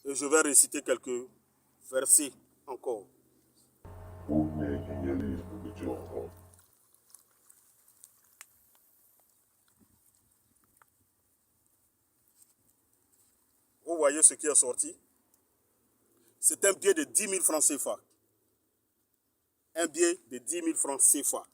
Et je vais réciter quelques versets encore. Vous voyez ce qui est sorti? C'est un billet de 10 000 francs CFA. Un billet de 10 000 francs CFA.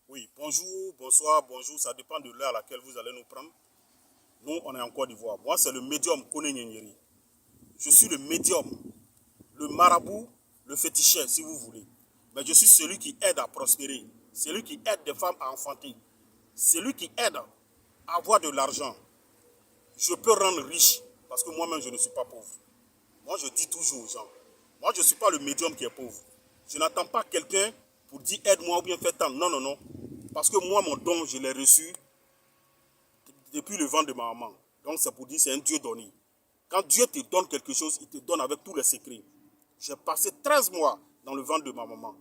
Oui, bonjour, bonsoir, bonjour, ça dépend de l'heure à laquelle vous allez nous prendre. Nous, on est en Côte d'Ivoire. Moi, c'est le médium Koné Nyenyeri. Je suis le médium, le marabout, le féticheur, si vous voulez. Mais je suis celui qui aide à prospérer, celui qui aide des femmes à enfanter, celui qui aide à avoir de l'argent. Je peux rendre riche, parce que moi-même, je ne suis pas pauvre. Moi, je dis toujours aux gens, moi, je ne suis pas le médium qui est pauvre. Je n'attends pas quelqu'un pour dire aide-moi ou bien fais tant. Non, non, non. Parce que moi, mon don, je l'ai reçu depuis le ventre de ma maman. Donc, c'est pour dire c'est un Dieu donné. Quand Dieu te donne quelque chose, il te donne avec tous les secrets. J'ai passé 13 mois dans le ventre de ma maman.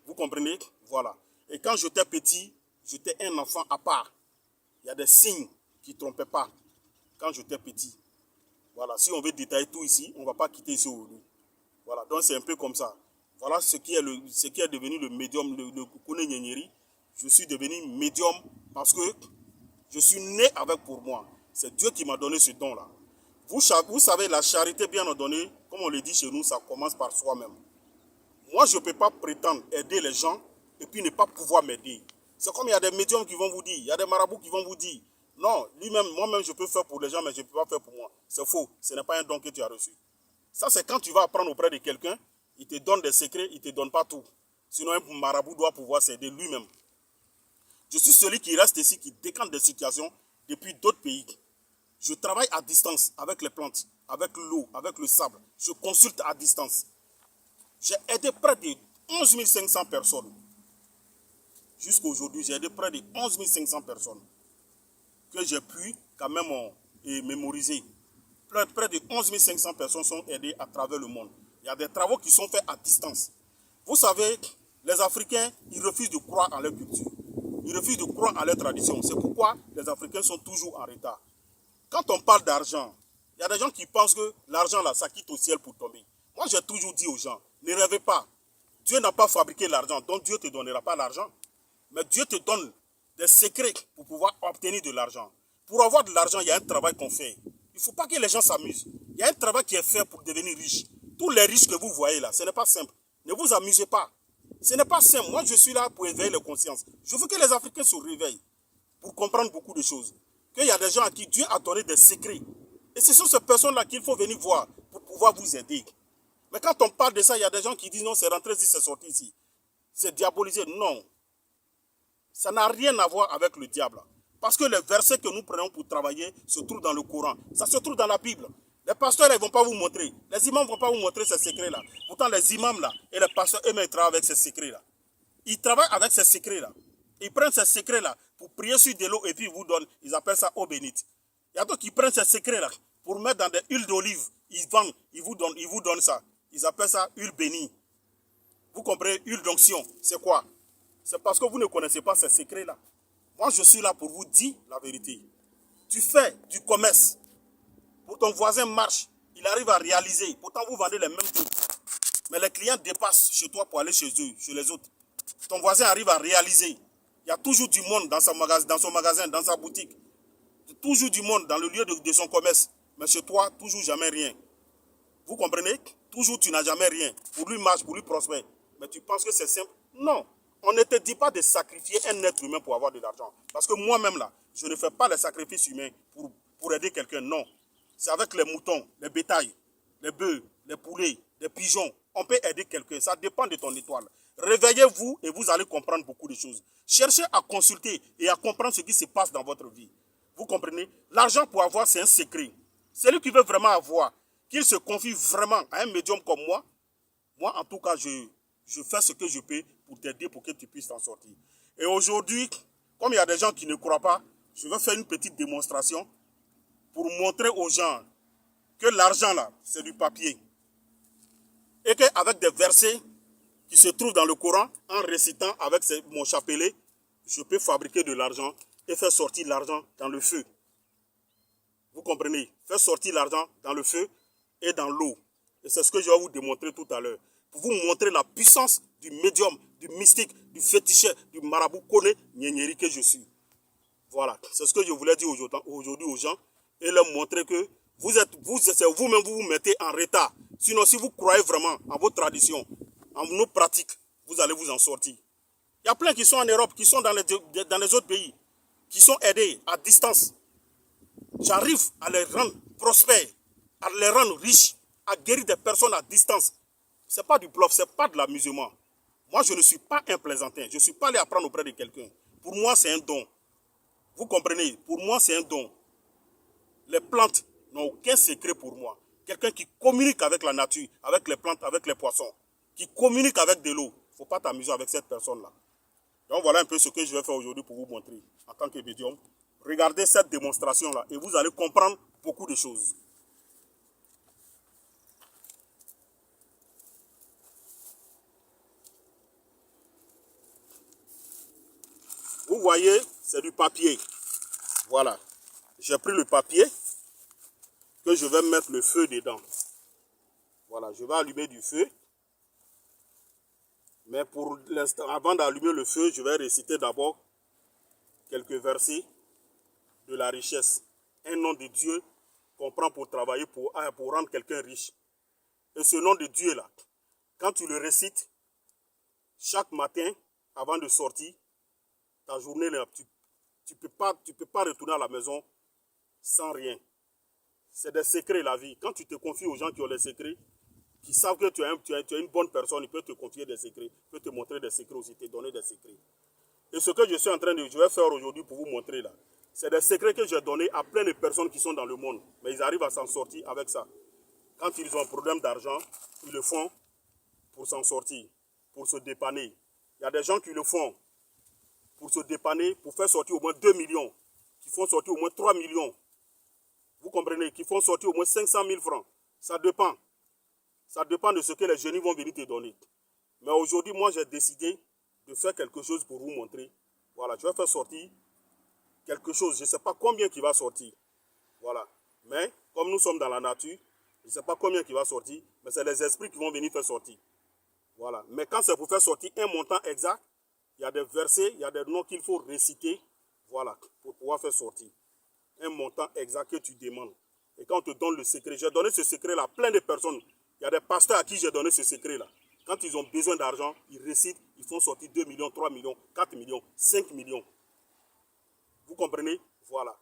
Vous comprenez? Voilà. Et quand j'étais petit, j'étais un enfant à part. Il y a des signes qui ne trompaient pas quand j'étais petit. Voilà. Si on veut détailler tout ici, on ne va pas quitter ici aujourd'hui. Voilà. Donc, c'est un peu comme ça. Voilà ce qui est devenu le médium, le Koné Nyenyeri. Je suis devenu médium parce que je suis né avec pour moi. C'est Dieu qui m'a donné ce don-là. Vous savez, la charité bien ordonnée, comme on le dit chez nous, ça commence par soi-même. Moi, je ne peux pas prétendre aider les gens et puis ne pas pouvoir m'aider. C'est comme il y a des médiums qui vont vous dire, il y a des marabouts qui vont vous dire, non, moi-même, je peux faire pour les gens, mais je ne peux pas faire pour moi. C'est faux, ce n'est pas un don que tu as reçu. Ça, c'est quand tu vas apprendre auprès de quelqu'un, il te donne des secrets, il ne te donne pas tout. Sinon, un marabout doit pouvoir s'aider lui-même. Je suis celui qui reste ici, qui décante des situations depuis d'autres pays. Je travaille à distance avec les plantes, avec l'eau, avec le sable. Je consulte à distance. J'ai aidé près de 11 500 personnes. Jusqu'à aujourd'hui, j'ai aidé près de 11 500 personnes que j'ai pu quand même mémoriser. Près de 11 500 personnes sont aidées à travers le monde. Il y a des travaux qui sont faits à distance. Vous savez, les Africains, ils refusent de croire en leur culture. Ils refusent de croire en leur tradition. C'est pourquoi les Africains sont toujours en retard. Quand on parle d'argent, il y a des gens qui pensent que l'argent, là, ça quitte au ciel pour tomber. Moi, j'ai toujours dit aux gens, ne rêvez pas. Dieu n'a pas fabriqué l'argent, donc Dieu ne te donnera pas l'argent. Mais Dieu te donne des secrets pour pouvoir obtenir de l'argent. Pour avoir de l'argent, il y a un travail qu'on fait. Il ne faut pas que les gens s'amusent. Il y a un travail qui est fait pour devenir riche. Tous les riches que vous voyez là, ce n'est pas simple. Ne vous amusez pas. Ce n'est pas simple. Moi, je suis là pour éveiller les consciences. Je veux que les Africains se réveillent pour comprendre beaucoup de choses. Qu'il y a des gens à qui Dieu a donné des secrets. Et ce sont ces personnes-là qu'il faut venir voir pour pouvoir vous aider. Mais quand on parle de ça, il y a des gens qui disent non, c'est rentré ici, c'est sorti ici. C'est diabolisé. Non. Ça n'a rien à voir avec le diable. Parce que les versets que nous prenons pour travailler se trouvent dans le Coran. Ça se trouve dans la Bible. Les pasteurs, ils ne vont pas vous montrer. Les imams ne vont pas vous montrer ces secrets-là. Pourtant, les imams là et les pasteurs, eux-mêmes, ils travaillent avec ces secrets-là. Ils travaillent avec ces secrets-là. Ils prennent ces secrets-là pour prier sur de l'eau et puis ils vous donnent, ils appellent ça eau bénite. Il y a d'autres qui prennent ces secrets-là pour mettre dans des huiles d'olive. Ils vendent, ils vous donnent ça. Ils appellent ça huile bénie. Vous comprenez, huile d'onction, c'est quoi? C'est parce que vous ne connaissez pas ces secrets-là. Moi, je suis là pour vous dire la vérité. Tu fais du commerce. Pour ton voisin marche, il arrive à réaliser. Pourtant, vous vendez les mêmes trucs. Mais les clients dépassent chez toi pour aller chez eux, chez les autres. Ton voisin arrive à réaliser. Il y a toujours du monde dans son magasin, dans sa boutique. Toujours du monde dans le lieu de son commerce. Mais chez toi, toujours jamais rien. Vous comprenez? Toujours tu n'as jamais rien. Pour lui marche, pour lui prospère. Mais tu penses que c'est simple? Non. On ne te dit pas de sacrifier un être humain pour avoir de l'argent. Parce que moi-même là, je ne fais pas les sacrifices humains pour aider quelqu'un. Non. C'est avec les moutons, les bétails, les bœufs, les poulets, les pigeons. On peut aider quelqu'un. Ça dépend de ton étoile. Réveillez-vous et vous allez comprendre beaucoup de choses. Cherchez à consulter et à comprendre ce qui se passe dans votre vie. Vous comprenez? L'argent pour avoir, c'est un secret. Celui qui veut vraiment avoir, qu'il se confie vraiment à un médium comme moi, moi en tout cas, je fais ce que je peux pour t'aider pour que tu puisses t'en sortir. Et aujourd'hui, comme il y a des gens qui ne croient pas, je vais faire une petite démonstration pour montrer aux gens que l'argent là, c'est du papier. Et qu'avec des versets qui se trouvent dans le Coran, en récitant avec mon chapelet, je peux fabriquer de l'argent et faire sortir l'argent dans le feu. Vous comprenez? Faire sortir l'argent dans le feu et dans l'eau. Et c'est ce que je vais vous démontrer tout à l'heure. Pour vous montrer la puissance du médium, du mystique, du féticheur, du marabout Kone Nyenyeri que je suis. Voilà, c'est ce que je voulais dire aujourd'hui aux gens et leur montrer que c'est vous-même vous mettez en retard. Sinon, si vous croyez vraiment en vos traditions, en nos pratiques, vous allez vous en sortir. Il y a plein qui sont en Europe, qui sont dans les autres pays, qui sont aidés à distance. J'arrive à les rendre prospères, à les rendre riches, à guérir des personnes à distance. Ce n'est pas du bluff, ce n'est pas de l'amusement. Moi, je ne suis pas un plaisantin. Je ne suis pas allé apprendre auprès de quelqu'un. Pour moi, c'est un don. Vous comprenez? Pour moi, c'est un don. Les plantes n'ont aucun secret pour moi. Quelqu'un qui communique avec la nature, avec les plantes, avec les poissons, qui communique avec de l'eau. Il ne faut pas t'amuser avec cette personne-là. Donc voilà un peu ce que je vais faire aujourd'hui pour vous montrer en tant que médium. Regardez cette démonstration-là et vous allez comprendre beaucoup de choses. Vous voyez, c'est du papier. Voilà. J'ai pris le papier que je vais mettre le feu dedans. Voilà, je vais allumer du feu. Mais pour l'instant, avant d'allumer le feu, je vais réciter d'abord quelques versets de la richesse. Un nom de Dieu qu'on prend pour travailler, pour rendre quelqu'un riche. Et ce nom de Dieu-là, quand tu le récites, chaque matin, avant de sortir, ta journée, tu peux pas retourner à la maison sans rien. C'est des secrets, la vie. Quand tu te confies aux gens qui ont les secrets, qui savent que tu es une bonne personne, ils peuvent te confier des secrets, ils peuvent te montrer des secrets aussi, te donner des secrets. Et ce que je suis en train je vais faire aujourd'hui pour vous montrer là, c'est des secrets que j'ai donnés à plein de personnes qui sont dans le monde. Mais ils arrivent à s'en sortir avec ça. Quand ils ont un problème d'argent, ils le font pour s'en sortir, pour se dépanner. Il y a des gens qui le font pour se dépanner, pour faire sortir au moins 2 millions, qui font sortir au moins 3 millions. Vous comprenez? Qui font sortir au moins 500 000 francs. Ça dépend. Ça dépend de ce que les génies vont venir te donner. Mais aujourd'hui, moi, j'ai décidé de faire quelque chose pour vous montrer. Voilà, je vais faire sortir quelque chose. Je ne sais pas combien qui va sortir. Voilà. Mais, comme nous sommes dans la nature, je ne sais pas combien qui va sortir, mais c'est les esprits qui vont venir faire sortir. Voilà. Mais quand c'est pour faire sortir un montant exact, il y a des versets, il y a des noms qu'il faut réciter, voilà, pour pouvoir faire sortir un montant exact que tu demandes. Et quand on te donne le secret, j'ai donné ce secret-là à plein de personnes. Il y a des pasteurs à qui j'ai donné ce secret-là. Quand ils ont besoin d'argent, ils récitent, ils font sortir 2 millions, 3 millions, 4 millions, 5 millions. Vous comprenez? Voilà.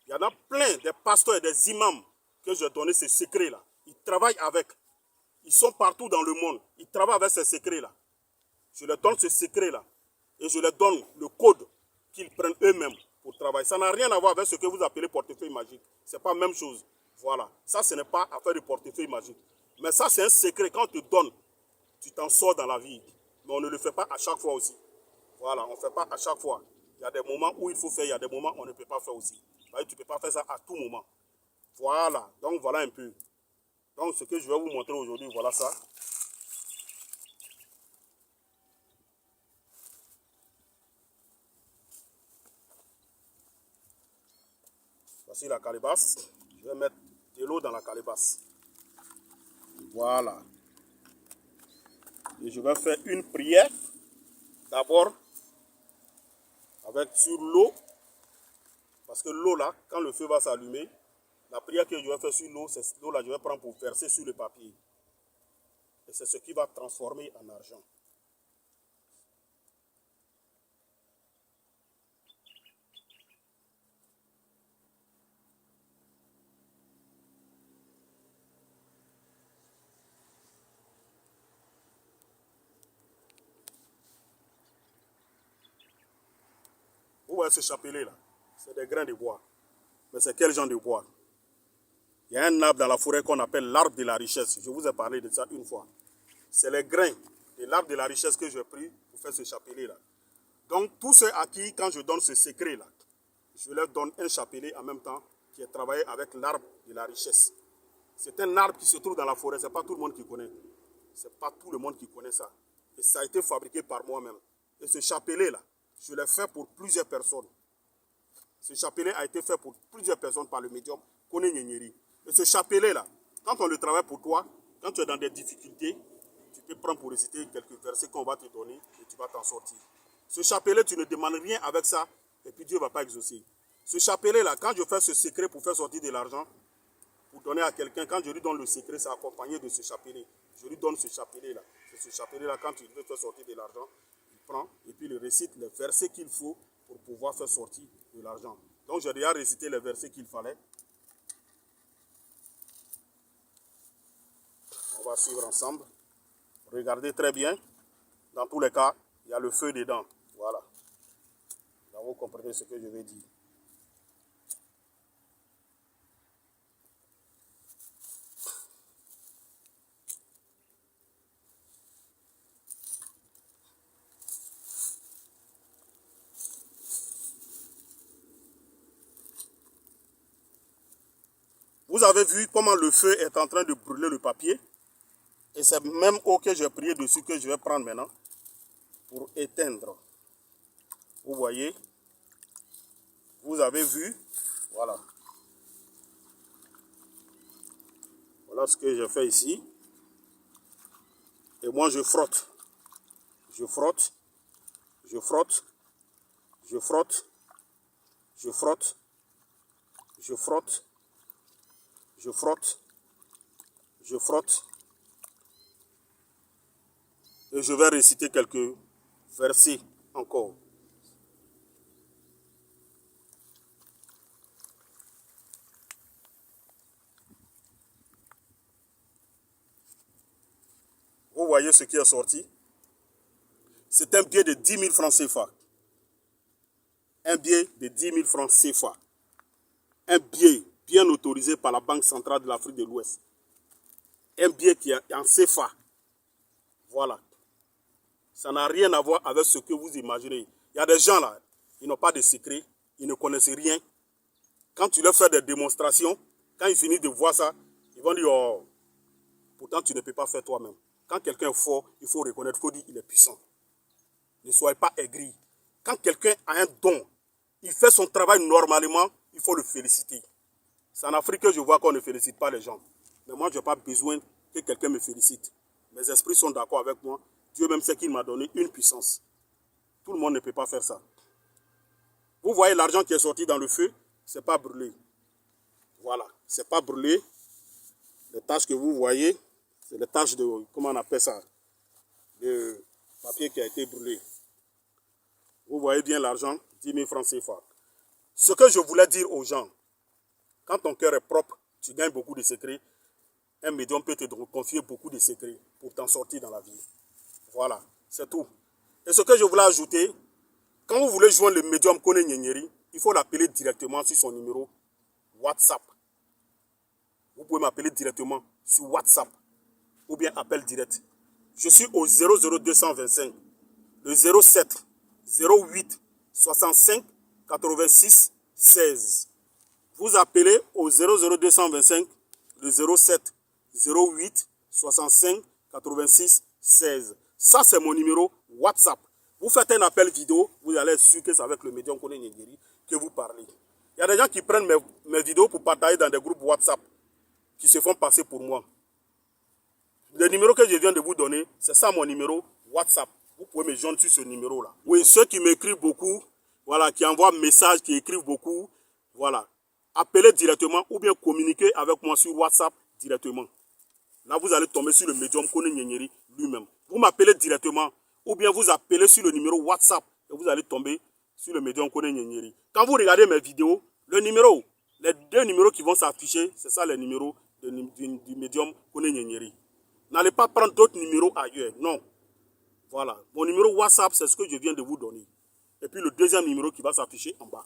Il y en a plein des pasteurs et des imams que j'ai donné ce secret-là. Ils travaillent avec. Ils sont partout dans le monde. Ils travaillent avec ces secrets-là. Je leur donne ce secret-là. Et je leur donne le code qu'ils prennent eux-mêmes pour travailler. Ça n'a rien à voir avec ce que vous appelez portefeuille magique. Ce n'est pas la même chose. Voilà. Ça, ce n'est pas affaire de portefeuille magique. Mais ça, c'est un secret. Quand on te donne, tu t'en sors dans la vie. Mais on ne le fait pas à chaque fois aussi. Voilà, on ne fait pas à chaque fois. Il y a des moments où il faut faire, il y a des moments où on ne peut pas faire aussi. Tu ne peux pas faire ça à tout moment. Voilà. Donc, voilà un peu. Donc, ce que je vais vous montrer aujourd'hui, voilà ça. Voici la calebasse. Je vais mettre de l'eau dans la calebasse. Voilà. Et je vais faire une prière. D'abord, avec sur l'eau. Parce que l'eau là, quand le feu va s'allumer, la prière que je vais faire sur l'eau, c'est l'eau là, je vais prendre pour verser sur le papier. Et c'est ce qui va transformer en argent. Vous voyez ce chapelet là, c'est des grains de bois. Mais c'est quel genre de bois? Il y a un arbre dans la forêt qu'on appelle l'arbre de la richesse. Je vous ai parlé de ça une fois. C'est les grains de l'arbre de la richesse que j'ai pris pour faire ce chapelet là. Donc tous ceux à qui, quand je donne ce secret là, je leur donne un chapelet en même temps qui est travaillé avec l'arbre de la richesse. C'est un arbre qui se trouve dans la forêt, ce n'est pas tout le monde qui connaît. Ce n'est pas tout le monde qui connaît ça. Et ça a été fabriqué par moi-même. Et ce chapelet-là, je l'ai fait pour plusieurs personnes. Ce chapelet a été fait pour plusieurs personnes par le médium Kone Nyenyeri. Et ce chapelet-là, quand on le travaille pour toi, quand tu es dans des difficultés, tu te prends pour réciter quelques versets qu'on va te donner et tu vas t'en sortir. Ce chapelet, tu ne demandes rien avec ça et puis Dieu ne va pas exaucer. Ce chapelet-là, quand je fais ce secret pour faire sortir de l'argent, pour donner à quelqu'un, quand je lui donne le secret, c'est accompagné de ce chapelet. Je lui donne ce chapelet-là. C'est ce chapelet-là, quand il veut faire sortir de l'argent, il prend et puis il récite les versets qu'il faut pour pouvoir faire sortir de l'argent. Donc j'ai déjà récité les versets qu'il fallait. On va suivre ensemble. Regardez très bien. Dans tous les cas, il y a le feu dedans. Voilà. Là, vous comprenez ce que je vais dire. Vous avez vu comment le feu est en train de brûler le papier. Et c'est même eau que j'ai prié dessus que je vais prendre maintenant pour éteindre. Vous voyez, vous avez vu, voilà. Voilà ce que j'ai fait ici. Et moi je frotte. Je frotte, je frotte, je frotte, je frotte, je frotte, je frotte, je frotte. Et je vais réciter quelques versets encore. Vous voyez ce qui est sorti? C'est un billet de 10 000 francs CFA. Un billet de 10 000 francs CFA. Un billet bien autorisé par la Banque centrale de l'Afrique de l'Ouest. Un billet qui est en CFA. Voilà. Ça n'a rien à voir avec ce que vous imaginez. Il y a des gens là, ils n'ont pas de secret, ils ne connaissent rien. Quand tu leur fais des démonstrations, quand ils finissent de voir ça, ils vont dire, oh, pourtant tu ne peux pas faire toi-même. Quand quelqu'un est fort, il faut reconnaître, il faut dire qu'il est puissant. Ne soyez pas aigris. Quand quelqu'un a un don, il fait son travail normalement, il faut le féliciter. C'est en Afrique que je vois qu'on ne félicite pas les gens. Mais moi, je n'ai pas besoin que quelqu'un me félicite. Mes esprits sont d'accord avec moi. Dieu même sait qu'il m'a donné une puissance. Tout le monde ne peut pas faire ça. Vous voyez l'argent qui est sorti dans le feu, ce n'est pas brûlé. Voilà, ce n'est pas brûlé. Les taches que vous voyez, c'est les taches de, comment on appelle ça, de papier qui a été brûlé. Vous voyez bien l'argent, 10 000 francs CFA. Ce que je voulais dire aux gens, quand ton cœur est propre, tu gagnes beaucoup de secrets. Un médium peut te confier beaucoup de secrets pour t'en sortir dans la vie. Voilà, c'est tout. Et ce que je voulais ajouter, quand vous voulez joindre le médium Kone Nyenyeri, il faut l'appeler directement sur son numéro WhatsApp. Vous pouvez m'appeler directement sur WhatsApp ou bien appel direct. Je suis au 00225, le 07 08 65 86 16. Vous appelez au 00225, le 07 08 65 86 16. Ça, c'est mon numéro WhatsApp. Vous faites un appel vidéo, vous allez être sûr que c'est avec le médium Kone Nyenyeri que vous parlez. Il y a des gens qui prennent mes vidéos pour partager dans des groupes WhatsApp qui se font passer pour moi. Le numéro que je viens de vous donner, c'est ça mon numéro WhatsApp. Vous pouvez me joindre sur ce numéro-là. Oui, ceux qui m'écrivent beaucoup, voilà, qui envoient messages, qui écrivent beaucoup, voilà. Appelez directement ou bien communiquez avec moi sur WhatsApp directement. Là, vous allez tomber sur le médium Kone Nyenyeri lui-même. Vous m'appelez directement ou bien vous appelez sur le numéro WhatsApp et vous allez tomber sur le médium Kone Nyenyeri. Quand vous regardez mes vidéos, les deux numéros qui vont s'afficher, c'est ça les numéros du médium Kone Nyenyeri. N'allez pas prendre d'autres numéros ailleurs, non. Voilà, mon numéro WhatsApp, c'est ce que je viens de vous donner. Et puis le deuxième numéro qui va s'afficher en bas.